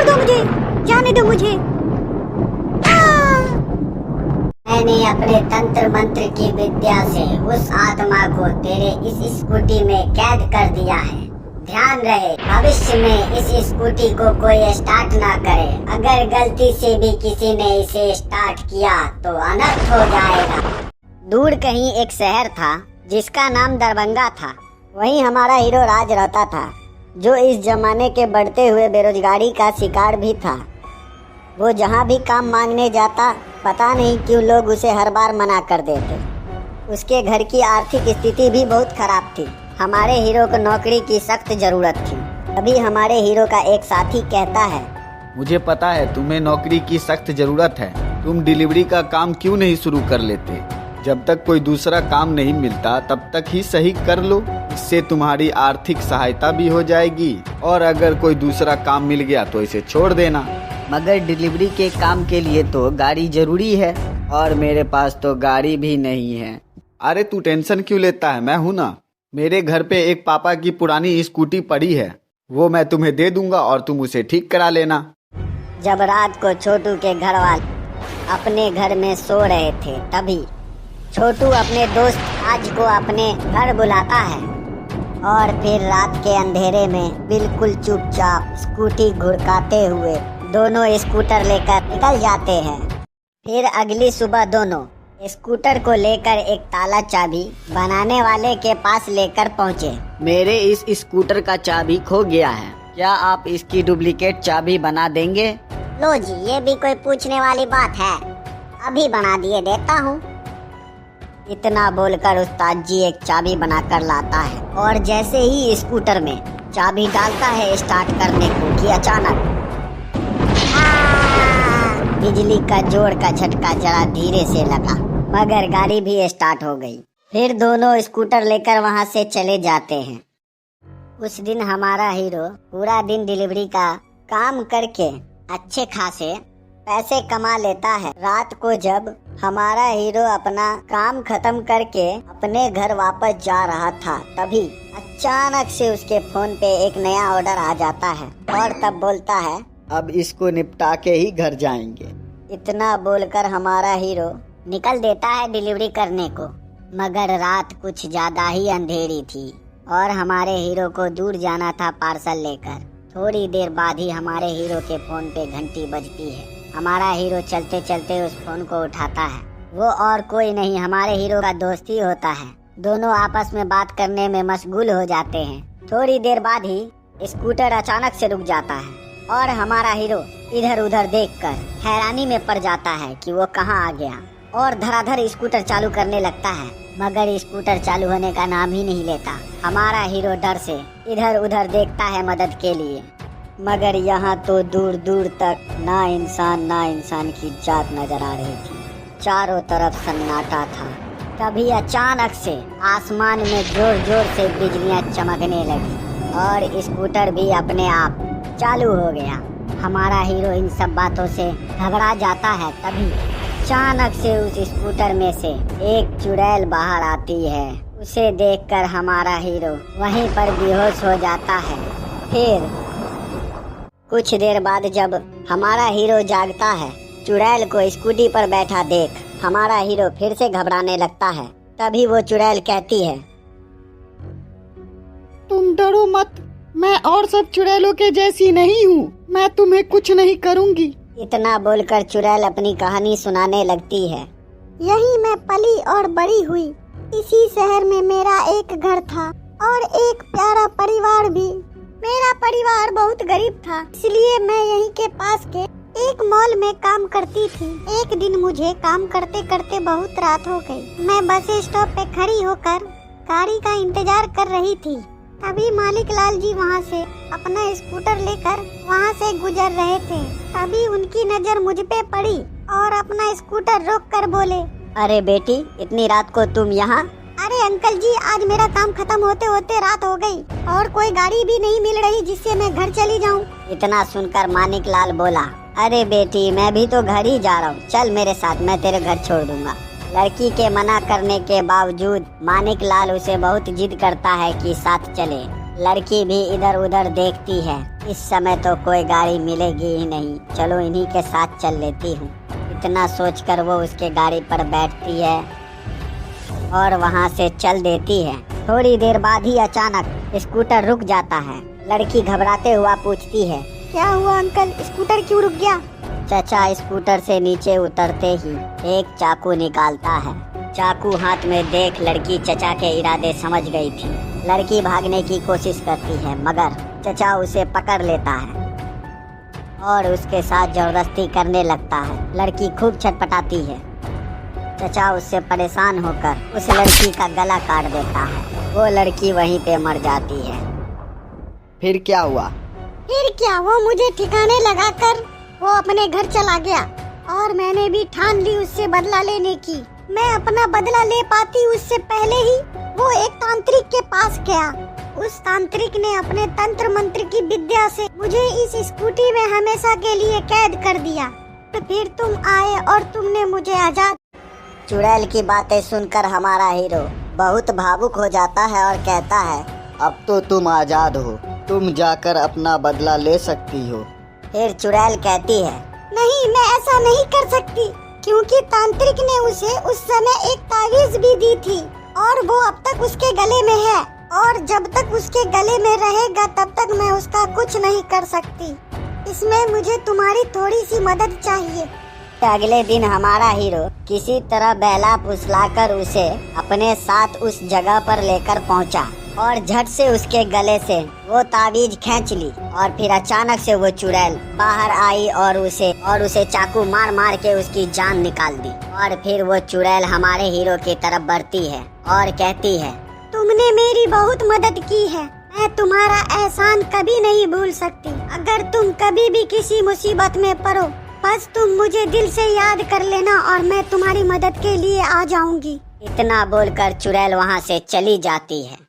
दो मुझे, जाने दो मुझे। मैंने अपने तंत्र मंत्र की विद्या से उस आत्मा को तेरे इस स्कूटी में कैद कर दिया है। ध्यान रहे, भविष्य में इस स्कूटी को कोई स्टार्ट ना करे। अगर गलती से भी किसी ने इसे स्टार्ट किया तो अनर्थ हो जाएगा। दूर कहीं एक शहर था जिसका नाम दरभंगा था। वहीं हमारा हीरो राज रहता था, जो इस जमाने के बढ़ते हुए बेरोजगारी का शिकार भी था। वो जहाँ भी काम मांगने जाता, पता नहीं क्यों लोग उसे हर बार मना कर देते। उसके घर की आर्थिक स्थिति भी बहुत खराब थी। हमारे हीरो को नौकरी की सख्त जरूरत थी। तभी हमारे हीरो का एक साथी कहता है, मुझे पता है तुम्हें नौकरी की सख्त जरूरत है, तुम डिलीवरी का काम क्यों नहीं शुरू कर लेते? जब तक कोई दूसरा काम नहीं मिलता तब तक ही सही कर लो, इससे तुम्हारी आर्थिक सहायता भी हो जाएगी। और अगर कोई दूसरा काम मिल गया तो इसे छोड़ देना। मगर डिलीवरी के काम के लिए तो गाड़ी जरूरी है, और मेरे पास तो गाड़ी भी नहीं है। अरे तू टेंशन क्यों लेता है, मैं हूँ ना। मेरे घर पे एक पापा की पुरानी स्कूटी पड़ी है, वो मैं तुम्हें दे दूंगा और तुम उसे ठीक करा लेना। जब रात को छोटू के घर वाले अपने घर में सो रहे थे, तभी छोटू अपने दोस्त राज को अपने घर बुलाता है और फिर रात के अंधेरे में बिल्कुल चुपचाप स्कूटी घुड़काते हुए दोनों स्कूटर लेकर निकल जाते हैं। फिर अगली सुबह दोनों स्कूटर को लेकर एक ताला चाबी बनाने वाले के पास लेकर पहुँचे। मेरे इस स्कूटर का चाबी खो गया है, क्या आप इसकी डुप्लीकेट चाबी बना देंगे? लो जी, ये भी कोई पूछने वाली बात है, अभी बना दिए देता हूँ। इतना बोलकर उस्ताद जी एक चाबी बनाकर लाता है और जैसे ही स्कूटर में चाबी डालता है स्टार्ट करने को कि अचानक बिजली का जोर का झटका जरा धीरे से लगा, मगर गाड़ी भी स्टार्ट हो गई। फिर दोनों स्कूटर लेकर वहां से चले जाते हैं। उस दिन हमारा हीरो पूरा दिन डिलीवरी का काम करके अच्छे खासे पैसे कमा लेता है। रात को जब हमारा हीरो अपना काम खत्म करके अपने घर वापस जा रहा था, तभी अचानक से उसके फोन पे एक नया ऑर्डर आ जाता है और तब बोलता है, अब इसको निपटा के ही घर जाएंगे। इतना बोलकर हमारा हीरो निकल देता है डिलीवरी करने को, मगर रात कुछ ज्यादा ही अंधेरी थी और हमारे हीरो को दूर जाना था पार्सल लेकर। थोड़ी देर बाद ही हमारे हीरो के फोन पे घंटी बजती है। हमारा हीरो चलते चलते उस फोन को उठाता है। वो और कोई नहीं, हमारे हीरो का दोस्त ही होता है। दोनों आपस में बात करने में मशगूल हो जाते हैं। थोड़ी देर बाद ही स्कूटर अचानक से रुक जाता है और हमारा हीरो इधर उधर देखकर हैरानी में पड़ जाता है कि वो कहाँ आ गया और धड़ाधड़ स्कूटर चालू करने लगता है, मगर स्कूटर चालू होने का नाम ही नहीं लेता। हमारा हीरो डर से इधर उधर देखता है मदद के लिए, मगर यहाँ तो दूर दूर तक ना इंसान की जात नजर आ रही थी। चारों तरफ सन्नाटा था। तभी अचानक से आसमान में जोर जोर से बिजलियां चमकने लगी और स्कूटर भी अपने आप चालू हो गया। हमारा हीरो इन सब बातों से घबरा जाता है। तभी अचानक से उस स्कूटर में से एक चुड़ैल बाहर आती है। उसे देखकर हमारा हीरो वहीं पर बेहोश हो जाता है। फिर कुछ देर बाद जब हमारा हीरो जागता है, चुड़ैल को स्कूटी पर बैठा देख हमारा हीरो फिर से घबराने लगता है। तभी वो चुड़ैल कहती है, तुम डरो मत, मैं और सब चुड़ैलों के जैसी नहीं हूँ, मैं तुम्हें कुछ नहीं करूँगी। इतना बोलकर चुड़ैल अपनी कहानी सुनाने लगती है। यही मैं पली और बड़ी हुई। इसी शहर में मेरा एक घर था और एक प्यारा परिवार भी। मेरा परिवार बहुत गरीब था, इसलिए मैं यहीं के पास के एक मॉल में काम करती थी। एक दिन मुझे काम करते करते बहुत रात हो गई। मैं बस स्टॉप पे खड़ी होकर गाड़ी का इंतजार कर रही थी। तभी मालिक लाल जी वहाँ से अपना स्कूटर लेकर वहाँ से गुजर रहे थे। तभी उनकी नजर मुझ पे पड़ी और अपना स्कूटर रोक कर बोले, अरे बेटी, इतनी रात को तुम यहाँ? अरे अंकल जी, आज मेरा काम खत्म होते होते रात हो गई और कोई गाड़ी भी नहीं मिल रही जिससे मैं घर चली जाऊँ। इतना सुनकर मानिक लाल बोला, अरे बेटी, मैं भी तो घर ही जा रहा हूँ, चल मेरे साथ, मैं तेरे घर छोड़ दूंगा। लड़की के मना करने के बावजूद मानिक लाल उसे बहुत जिद करता है कि साथ चले। लड़की भी इधर उधर देखती है। इस समय तो कोई गाड़ी मिलेगी ही नहीं, चलो इन्हीं के साथ चल लेती हूँ। इतना सोचकर वो उसके गाड़ी पर बैठती है और वहाँ से चल देती है। थोड़ी देर बाद ही अचानक स्कूटर रुक जाता है। लड़की घबराते हुआ पूछती है, क्या हुआ अंकल, स्कूटर क्यों रुक गया? चचा स्कूटर से नीचे उतरते ही एक चाकू निकालता है। चाकू हाथ में देख लड़की चचा के इरादे समझ गई थी। लड़की भागने की कोशिश करती है मगर चचा उसे पकड़ लेता है और उसके साथ जबरदस्ती करने लगता है। लड़की खूब छटपटाती है। चचा उससे परेशान होकर उस लड़की का गला काट देता है। वो लड़की वहीं पे मर जाती है। फिर क्या हुआ? फिर क्या, वो मुझे ठिकाने लगाकर वो अपने घर चला गया और मैंने भी ठान ली उससे बदला लेने की। मैं अपना बदला ले पाती उससे पहले ही वो एक तांत्रिक के पास गया। उस तांत्रिक ने अपने तंत्र मंत्र की विद्या से मुझे इस स्कूटी में हमेशा के लिए कैद कर दिया। तो फिर तुम आए और तुमने मुझे आजाद। चुड़ैल की बातें सुनकर हमारा हीरो बहुत भावुक हो जाता है और कहता है, अब तो तुम आजाद हो, तुम जाकर अपना बदला ले सकती हो। फिर चुड़ैल कहती है, नहीं, मैं ऐसा नहीं कर सकती क्योंकि तांत्रिक ने उसे उस समय एक तावीज भी दी थी और वो अब तक उसके गले में है और जब तक उसके गले में रहेगा तब तक मैं उसका कुछ नहीं कर सकती। इसमें मुझे तुम्हारी थोड़ी सी मदद चाहिए। अगले दिन हमारा हीरो किसी तरह बहला फुसलाकर उसे अपने साथ उस जगह पर लेकर पहुंचा और झट से उसके गले से वो ताबीज खींच ली और फिर अचानक से वो चुड़ैल बाहर आई और उसे चाकू मार मार के उसकी जान निकाल दी। और फिर वो चुड़ैल हमारे हीरो की तरफ बढ़ती है और कहती है, तुमने मेरी बहुत मदद की है, मैं तुम्हारा एहसान कभी नहीं भूल सकती। अगर तुम कभी भी किसी मुसीबत में पड़ो बस तुम मुझे दिल से याद कर लेना और मैं तुम्हारी मदद के लिए आ जाऊंगी। इतना बोलकर चुड़ैल वहाँ से चली जाती है।